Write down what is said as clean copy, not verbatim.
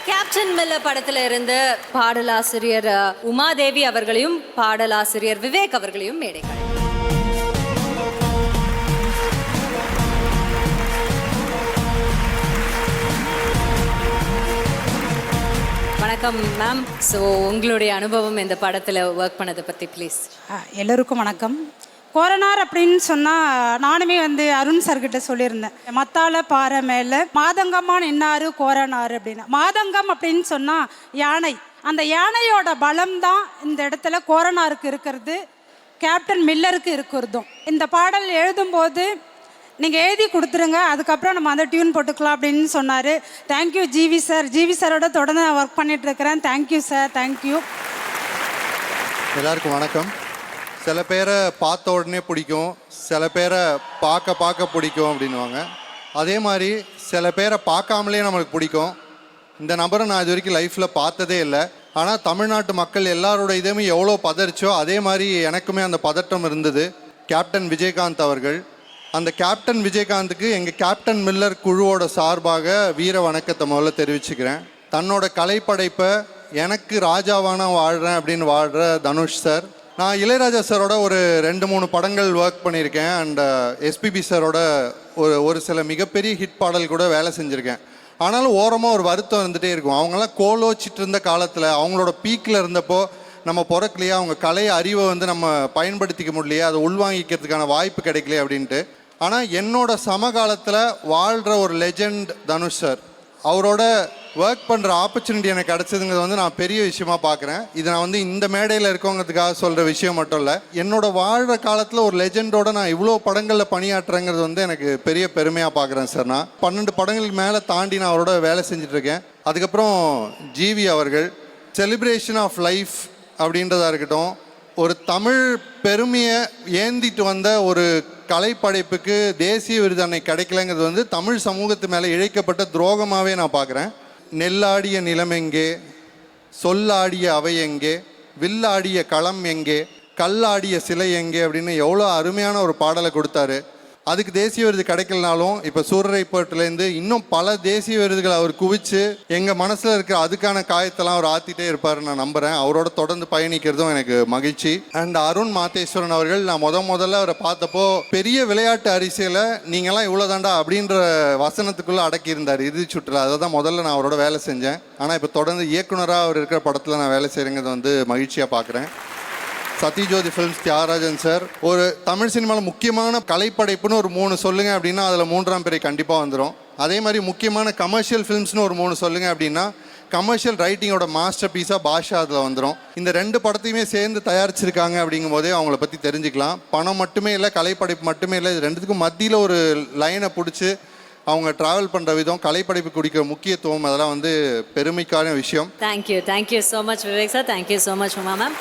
Captain Miller படத்துல இருந்து பாடலாசிரியர் உமாதேவி அவர்களையும் பாடலாசிரியர் விவேக் அவர்களையும் மேடைகள். வணக்கம் மேம். ஸோ உங்களுடைய அனுபவம் இந்த படத்தில் ஒர்க் பண்ணதை பற்றி ப்ளீஸ். எல்லோருக்கும் வணக்கம். கோரனார் அப்படின்னு சொன்னால் நானுமே அருண் சார்கிட்ட சொல்லியிருந்தேன். மத்தால பாறை மேலே மாதங்கம்மா நின்னாரு கோரனார் அப்படின்னு. மாதங்கம் அப்படின்னு சொன்னால் யானை. அந்த யானையோட பலம் தான் இந்த இடத்துல கோரனாருக்கு இருக்கிறது, கேப்டன் மில்லருக்கு இருக்கிறதும். இந்த பாடல் எழுதும்போது நீங்கள் எழுதி கொடுத்துருங்க, அதுக்கப்புறம் நம்ம அந்த டியூன் போட்டுக்கலாம் அப்படின்னு சொன்னார். Thank you GV sir. ஜிவி சாரோட தொடர்ந்து நான் ஒர்க் பண்ணிகிட்ருக்கிறேன். Thank you sir, thank you. எல்லாருக்கும் வணக்கம். சில பேரை பார்த்த உடனே பிடிக்கும், சில பேரை பார்க்க பிடிக்கும் அப்படின்வாங்க. அதே மாதிரி சில பேரை பார்க்காமலே நம்மளுக்கு பிடிக்கும். இந்த நபரை நான் இது வரைக்கும் லைஃப்பில் பார்த்ததே இல்லை. ஆனால் தமிழ்நாட்டு மக்கள் எல்லாரோட இதுவுமே எவ்வளோ பதறிச்சோ அதே மாதிரி எனக்குமே அந்த பதட்டம் இருந்தது. கேப்டன் விஜயகாந்த் அவர்கள், அந்த கேப்டன் விஜயகாந்துக்கு எங்கள் கேப்டன் மில்லர் குழுவோட சார்பாக வீர வணக்கத்தை முதல்ல தெரிவிச்சுக்கிறேன். தன்னோட கலைப்படைப்பை எனக்கு ராஜாவான வாழ்கிறேன் அப்படின்னு வாழ்கிற தனுஷ் சார். நான் இளையராஜா சாரோட ஒரு 2-3 படங்கள் ஒர்க் பண்ணியிருக்கேன். அண்ட் எஸ்பிபி சாரோட ஒரு சில மிகப்பெரிய ஹிட் பாடல் கூட வேலை செஞ்சுருக்கேன். ஆனாலும் ஓரமாக ஒரு வருத்தம் இருந்துகிட்டே இருக்கும். அவங்களாம் கோலோச்சிட்டு இருந்த காலத்தில், அவங்களோட பீக்கில் இருந்தப்போ நம்ம பிறக்கலையா, அவங்க கலை அறிவை நம்ம பயன்படுத்திக்க முடியலையா, அதை உள்வாங்கிக்கிறதுக்கான வாய்ப்பு கிடைக்கலையே அப்படின்ட்டு. ஆனால் என்னோட சமகாலத்தில் வாழ்கிற ஒரு லெஜெண்ட் தனுஷ் சார். அவரோட ஒர்க் பண்ணுற ஆப்பர்ச்சுனிட்டி எனக்கு கிடச்சதுங்கிறது நான் பெரிய விஷயமா பார்க்குறேன். இது நான் இந்த மேடையில் இருக்கவங்கிறதுக்காக சொல்கிற விஷயம் மட்டும் இல்லை. என்னோட வாழ்கிற காலத்தில் ஒரு லெஜெண்டோட நான் இவ்வளோ படங்களில் பணியாற்றுறேங்கிறது எனக்கு பெரிய பெருமையாக பார்க்குறேன் சார். நான் 12 படங்களுக்கு மேலே தாண்டி நான் அவரோட வேலை செஞ்சிட்ருக்கேன். அதுக்கப்புறம் ஜிவி அவர்கள், செலிப்ரேஷன் ஆஃப் லைஃப் அப்படின்றதா இருக்கட்டும், ஒரு தமிழ் பெருமையை ஏந்திட்டு வந்த ஒரு கலைப்படைப்புக்கு தேசிய விருது அன்னை கிடைக்கலங்கிறது தமிழ் சமூகத்து மேலே இழைக்கப்பட்ட துரோகமாகவே நான் பார்க்குறேன். நெல்லாடிய நிலம் எங்கே, சொல்லாடிய அவை எங்கே, வில்லாடிய களம் எங்கே, கல்லாடிய சிலை எங்கே அப்படின்னு எவ்வளோ அருமையான ஒரு பாடலை கொடுத்தாரு. அதுக்கு தேசிய விருது கிடைக்கலனாலும் இப்போ சூரரைப்பேட்டிலேருந்து இன்னும் பல தேசிய விருதுகள் அவர் குவிச்சு எங்கள் மனசில் இருக்கிற அதுக்கான காயத்தெல்லாம் அவர் ஆற்றிட்டே இருப்பார் நான் நம்புகிறேன். அவரோட தொடர்ந்து பயணிக்கிறதும் எனக்கு மகிழ்ச்சி. அண்ட் அருண் மாதேஸ்வரன் அவர்கள், நான் முதல்ல அவரை பார்த்தப்போ பெரிய விளையாட்டு அரசியலை நீங்கள்லாம் இவ்வளோ தாண்டா அப்படின்ற வசனத்துக்குள்ளே அடக்கியிருந்தார் இறுதி சுற்றுலா. அதை தான் முதல்ல நான் அவரோட வேலை செஞ்சேன். ஆனால் இப்போ தொடர்ந்து இயக்குனராக அவர் இருக்கிற படத்தில் நான் வேலை செய்கிறேங்கிறது மகிழ்ச்சியாக பார்க்குறேன். சத்யஜோதி ஃபிலிம்ஸ் தியாகராஜன் சார், ஒரு தமிழ் சினிமாவில் முக்கியமான கலைப்படைப்புன்னு ஒரு 3 சொல்லுங்கள் அப்படின்னா அதில் 3ஆம் பிறை கண்டிப்பாக வந்துடும். அதே மாதிரி முக்கியமான கமர்ஷியல் ஃபிலிம்ஸ்னு ஒரு 3 சொல்லுங்கள் அப்படின்னா கமர்ஷியல் ரைட்டிங்கோட மாஸ்டர் பீஸாக பாஷா அதில் வந்துடும். இந்த 2 படத்தையுமே சேர்ந்து தயாரிச்சிருக்காங்க அப்படிங்கும் போதே அவங்கள பற்றி தெரிஞ்சுக்கலாம். பணம் மட்டுமே இல்லை, கலைப்படைப்பு மட்டுமே இல்லை, இது 2த்துக்கும் மத்தியில் ஒரு லைனை பிடிச்சி அவங்க ட்ராவல் பண்ணுற விதம், கலைப்படைப்பு குடிக்கிற முக்கியத்துவம், அதெல்லாம் பெருமைக்கான விஷயம். Thank you so much Vivek sir. Thank you so much Uma ma'am.